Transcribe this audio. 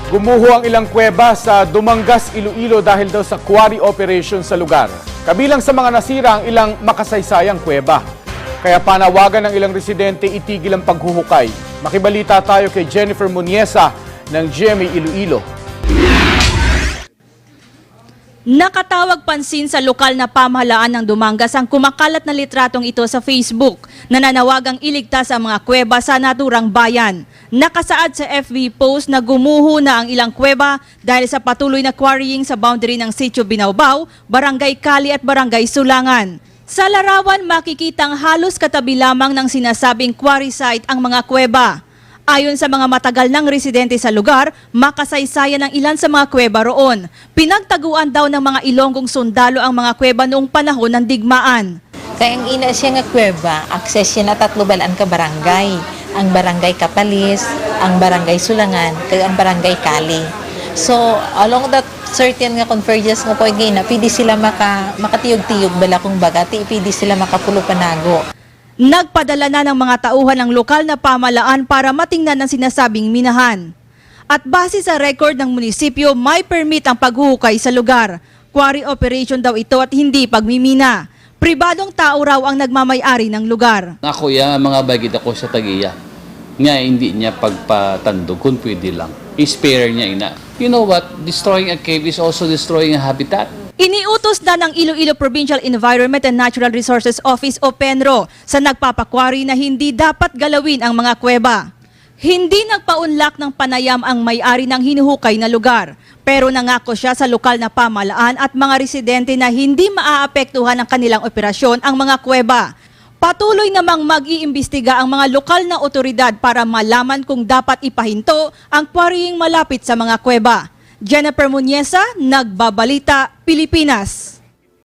Gumuho ang ilang kuweba sa Dumangas, Iloilo dahil daw sa quarry operation sa lugar. Kabilang sa mga nasira ang ilang makasaysayang kuweba. Kaya panawagan ng ilang residente itigil ang paghuhukay. Makibalita tayo kay Jennifer Muniesa ng GMA Iloilo. Nakatawag pansin sa lokal na pamahalaan ng Dumangas ang kumakalat na litratong ito sa Facebook na nanawagang iligtas ang mga kuweba sa naturang bayan. Nakasaad sa FB post na gumuho na ang ilang kuweba dahil sa patuloy na quarrying sa boundary ng Sitio Binaubao, Barangay Kali at Barangay Sulangan. Sa larawan makikitang halos katabi lamang ng sinasabing quarry site ang mga kuweba. Ayon sa mga matagal ng residente sa lugar, makasaysayan ng ilan sa mga kuweba roon. Pinagtaguan daw ng mga Ilonggong sundalo ang mga kuweba noong panahon ng digmaan. Kaya ang ina siya nga kuweba, access siya na 3 balaan ka barangay. Ang barangay Kapalis, ang barangay Sulangan, kag ang barangay Kali. So, along that certain nga convergence nga po na pwede sila makatiyog-tiyog bala kung bagati, pwede sila makapulo panago. Nagpadala na ng mga tauhan ng lokal na pamahalaan para matingnan ang sinasabing minahan. At base sa record ng munisipyo, may permit ang paghuhukay sa lugar. Quarry operation daw ito at hindi pagmimina. Pribadong tao raw ang nagmamay-ari ng lugar. Ako ya mga bagit ako sa tagiya. Nga hindi niya pagpatandog kung pwede lang. I-spare niya ina. You know what? Destroying a cave is also destroying a habitat. Iniutos na ng Iloilo Provincial Environment and Natural Resources Office o PENRO sa nagpapakwari na hindi dapat galawin ang mga kuweba. Hindi nagpaunlak ng panayam ang may-ari ng hinuhukay na lugar, pero nangako siya sa lokal na pamahalaan at mga residente na hindi maaapektuhan ng kanilang operasyon ang mga kuweba. Patuloy namang mag-iimbestiga ang mga lokal na otoridad para malaman kung dapat ipahinto ang quarrying malapit sa mga kuweba. Jennifer Muniesa, Nagbabalita, Pilipinas.